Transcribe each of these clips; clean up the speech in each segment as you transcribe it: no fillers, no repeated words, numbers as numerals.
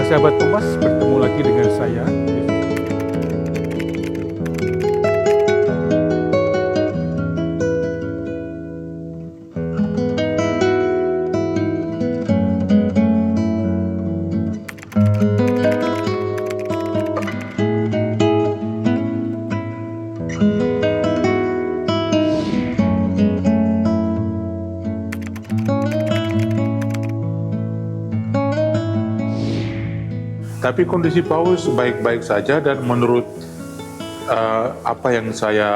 Sahabat Kompas, bertemu lagi dengan saya. Tapi kondisi Paus baik-baik saja, dan menurut apa yang saya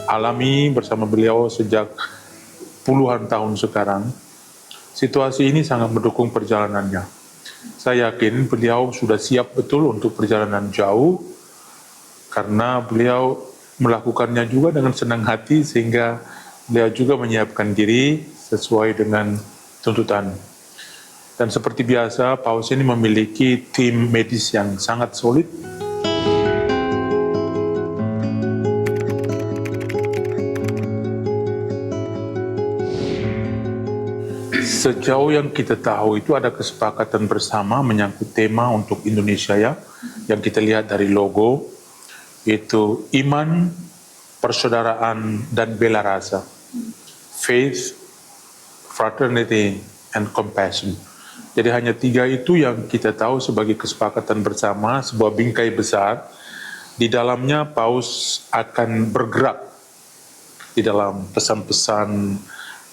alami bersama beliau sejak puluhan tahun sekarang, situasi ini sangat mendukung perjalanannya. Saya yakin beliau sudah siap betul untuk perjalanan jauh, karena beliau melakukannya juga dengan senang hati, sehingga beliau juga menyiapkan diri sesuai dengan tuntutan. Dan seperti biasa, Paus ini memiliki tim medis yang sangat solid. Sejauh yang kita tahu itu ada kesepakatan bersama menyangkut tema untuk Indonesia ya, yang kita lihat dari logo, yaitu iman, persaudaraan, dan bela rasa. Faith, fraternity, and compassion. Jadi hanya tiga itu yang kita tahu sebagai kesepakatan bersama, sebuah bingkai besar. Di dalamnya Paus akan bergerak di dalam pesan-pesan,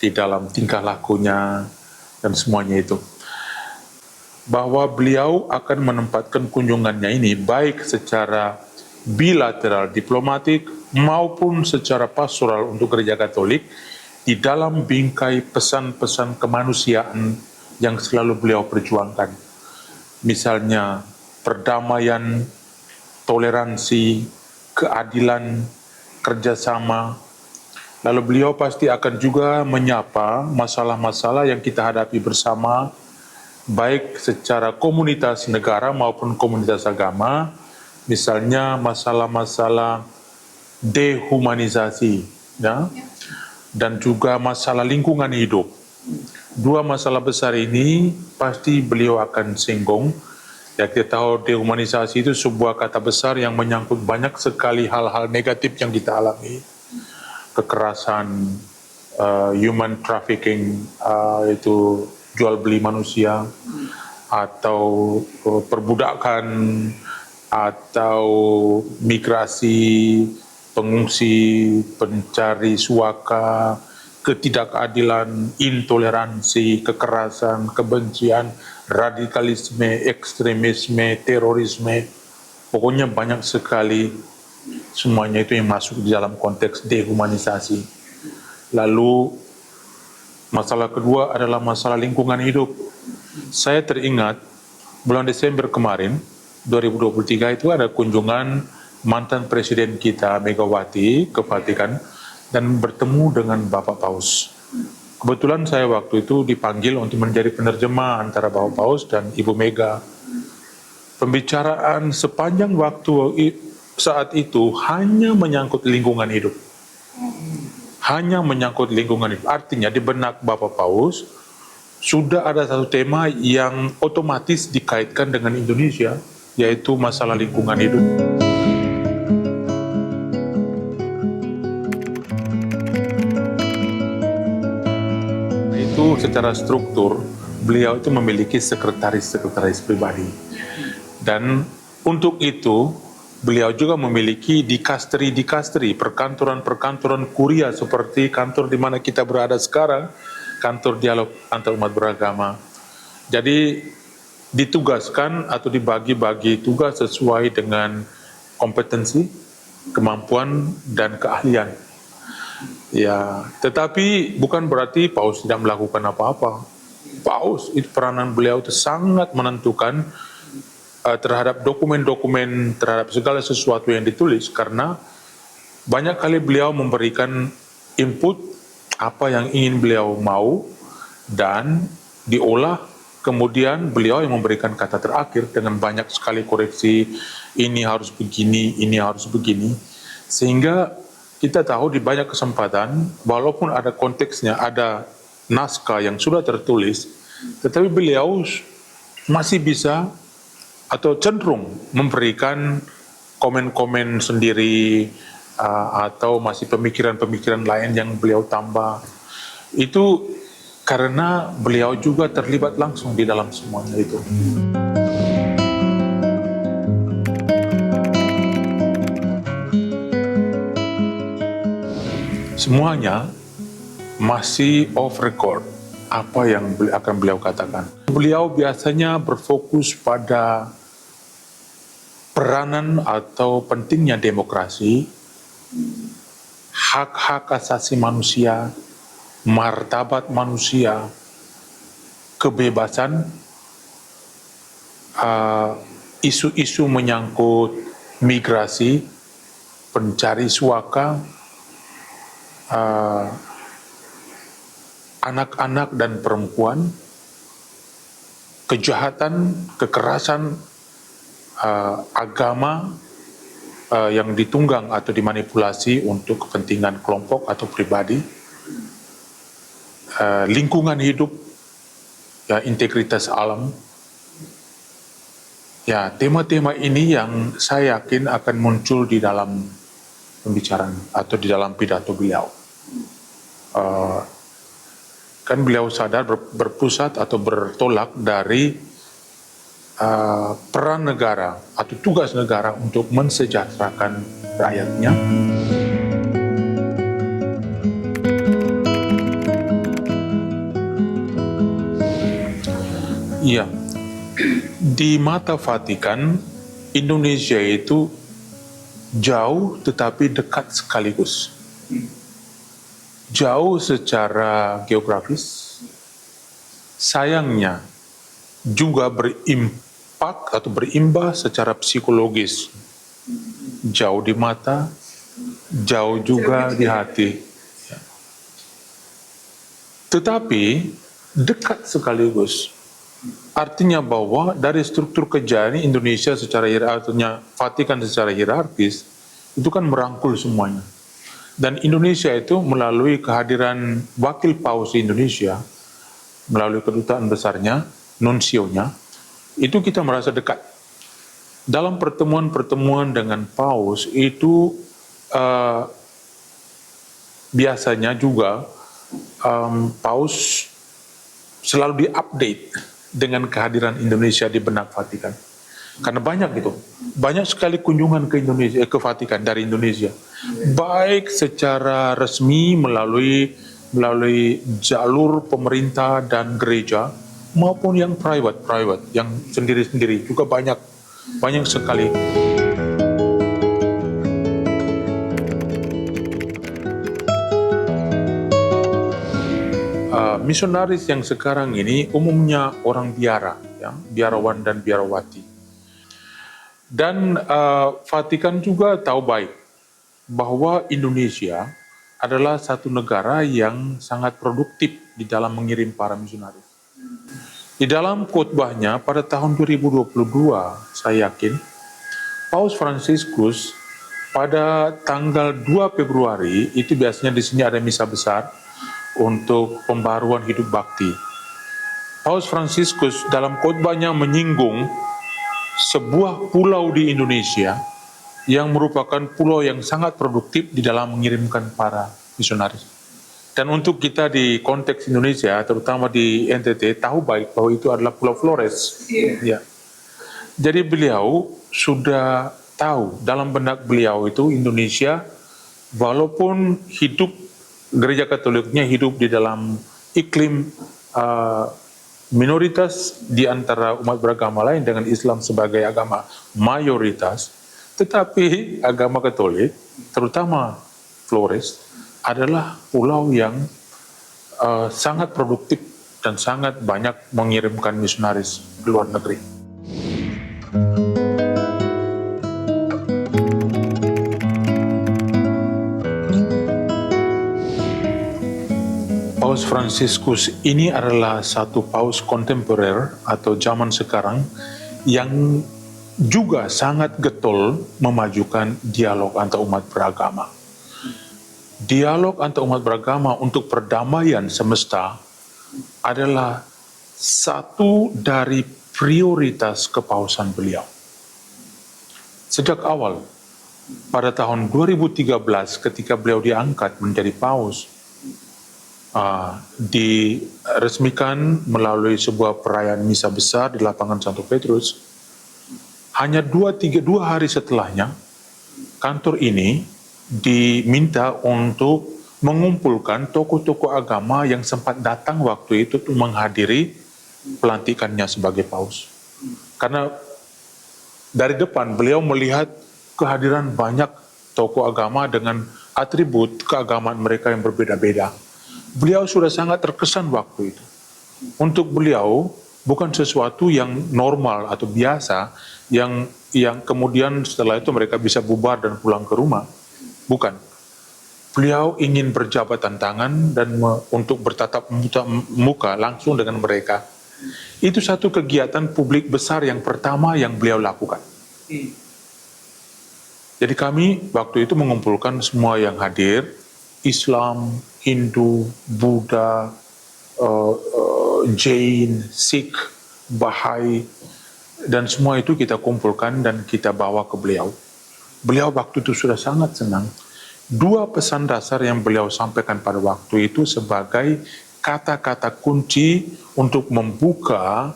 di dalam tingkah lakunya, dan semuanya itu. Bahwa beliau akan menempatkan kunjungannya ini baik secara bilateral diplomatik maupun secara pastoral untuk Gereja Katolik di dalam bingkai pesan-pesan kemanusiaan yang selalu beliau perjuangkan. Misalnya perdamaian, toleransi, keadilan, kerjasama. Lalu beliau pasti akan juga menyapa masalah-masalah yang kita hadapi bersama, baik secara komunitas negara maupun komunitas agama. Misalnya masalah-masalah dehumanisasi, ya, dan juga masalah lingkungan hidup. Dua masalah besar ini pasti beliau akan singgung. Ya, kita tahu dehumanisasi itu sebuah kata besar yang menyangkut banyak sekali hal-hal negatif yang kita alami. Kekerasan, human trafficking, itu jual beli manusia, atau perbudakan, atau migrasi, pengungsi, pencari suaka, ketidakadilan, intoleransi, kekerasan, kebencian, radikalisme, ekstremisme, terorisme. Pokoknya banyak sekali, semuanya itu yang masuk di dalam konteks dehumanisasi. Lalu masalah kedua adalah masalah lingkungan hidup. Saya teringat bulan Desember kemarin, 2023 itu ada kunjungan mantan presiden kita Megawati ke Vatikan dan bertemu dengan Bapak Paus. Kebetulan saya waktu itu dipanggil untuk menjadi penerjemah antara Bapak Paus dan Ibu Mega. Pembicaraan sepanjang waktu saat itu hanya menyangkut lingkungan hidup. Hanya menyangkut lingkungan hidup. Artinya di benak Bapak Paus sudah ada satu tema yang otomatis dikaitkan dengan Indonesia, yaitu masalah lingkungan hidup. Itu secara struktur, beliau itu memiliki sekretaris-sekretaris pribadi. Dan untuk itu, beliau juga memiliki dikasteri-dikasteri, perkantoran-perkantoran kuria seperti kantor di mana kita berada sekarang, kantor dialog antar umat beragama. Jadi ditugaskan atau dibagi-bagi tugas sesuai dengan kompetensi, kemampuan, dan keahlian. Ya, tetapi bukan berarti Paus tidak melakukan apa-apa. Paus, itu peranan beliau itu sangat menentukan terhadap dokumen-dokumen, terhadap segala sesuatu yang ditulis, karena banyak kali beliau memberikan input apa yang ingin beliau mau dan diolah, kemudian beliau yang memberikan kata terakhir dengan banyak sekali koreksi, ini harus begini, ini harus begini, sehingga kita tahu di banyak kesempatan, walaupun ada konteksnya, ada naskah yang sudah tertulis, tetapi beliau masih bisa atau cenderung memberikan komen-komen sendiri atau masih pemikiran-pemikiran lain yang beliau tambah. Itu karena beliau juga terlibat langsung di dalam semuanya itu. Semuanya masih off record apa yang akan beliau katakan. Beliau biasanya berfokus pada peranan atau pentingnya demokrasi, hak-hak asasi manusia, martabat manusia, kebebasan, isu-isu menyangkut migrasi, pencari suaka, anak-anak dan perempuan, kejahatan, kekerasan, agama yang ditunggang atau dimanipulasi untuk kepentingan kelompok atau pribadi, lingkungan hidup, ya, integritas alam. Ya, tema-tema ini yang saya yakin akan muncul di dalam pembicaraan atau di dalam pidato beliau. Kan beliau sadar berpusat atau bertolak dari peran negara atau tugas negara untuk mensejahterakan rakyatnya. Iya, di mata Vatikan, Indonesia itu jauh tetapi dekat sekaligus. Jauh secara geografis, sayangnya juga berimpak atau berimbas secara psikologis. Jauh di mata, jauh juga di hati. Tetapi dekat sekaligus. Artinya bahwa dari struktur kerja ini Indonesia secara artinya Vatikan secara hierarkis itu kan merangkul semuanya. Dan Indonesia itu melalui kehadiran wakil paus di Indonesia, melalui kedutaan besarnya, nunsionya, itu kita merasa dekat. Dalam pertemuan-pertemuan dengan paus itu biasanya juga paus selalu diupdate dengan kehadiran Indonesia di benak Vatikan. Karena banyak sekali kunjungan ke Indonesia, ke Vatikan dari Indonesia, baik secara resmi melalui jalur pemerintah dan gereja maupun yang private, yang sendiri-sendiri juga banyak sekali. Misionaris yang sekarang ini umumnya orang biara, ya, biarawan dan biarawati. Dan Vatikan juga tahu baik bahwa Indonesia adalah satu negara yang sangat produktif di dalam mengirim para misionaris. Di dalam khotbahnya pada tahun 2022, saya yakin, Paus Fransiskus pada tanggal 2 Februari, itu biasanya di sini ada misa besar untuk pembaruan hidup bakti. Paus Fransiskus dalam khotbahnya menyinggung sebuah pulau di Indonesia yang merupakan pulau yang sangat produktif di dalam mengirimkan para misionaris. Dan untuk kita di konteks Indonesia, terutama di NTT, tahu baik bahwa itu adalah Pulau Flores. Ya. Jadi beliau sudah tahu dalam benak beliau itu Indonesia, walaupun hidup gereja Katoliknya hidup di dalam iklim minoritas di antara umat beragama lain dengan Islam sebagai agama mayoritas, tetapi agama Katolik, terutama Flores, adalah pulau yang sangat produktif dan sangat banyak mengirimkan misionaris ke luar negeri. Paus Fransiskus ini adalah satu paus kontemporer atau zaman sekarang yang juga sangat getol memajukan dialog antar umat beragama. Dialog antar umat beragama untuk perdamaian semesta adalah satu dari prioritas kepausan beliau. Sejak awal, pada tahun 2013 ketika beliau diangkat menjadi paus, diresmikan melalui sebuah perayaan misa besar di lapangan Santo Petrus. Hanya dua hari setelahnya, kantor ini diminta untuk mengumpulkan tokoh-tokoh agama yang sempat datang waktu itu untuk menghadiri pelantikannya sebagai paus. Karena dari depan beliau melihat kehadiran banyak tokoh agama dengan atribut keagamaan mereka yang berbeda-beda. Beliau sudah sangat terkesan waktu itu. Untuk beliau bukan sesuatu yang normal atau biasa yang kemudian setelah itu mereka bisa bubar dan pulang ke rumah. Bukan. Beliau ingin berjabatan tangan dan untuk bertatap muka langsung dengan mereka. Itu satu kegiatan publik besar yang pertama yang beliau lakukan. Jadi kami waktu itu mengumpulkan semua yang hadir, Islam, Hindu, Buddha, Jain, Sikh, Bahai, dan semua itu kita kumpulkan dan kita bawa ke beliau. Beliau waktu itu sudah sangat senang. Dua pesan dasar yang beliau sampaikan pada waktu itu sebagai kata-kata kunci untuk membuka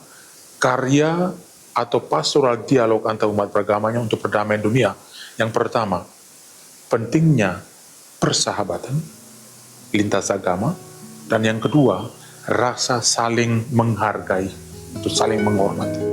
karya atau pastoral dialog antar umat beragamanya untuk perdamaian dunia. Yang pertama, pentingnya persahabatan lintas agama, dan yang kedua, rasa saling menghargai, untuk saling menghormati.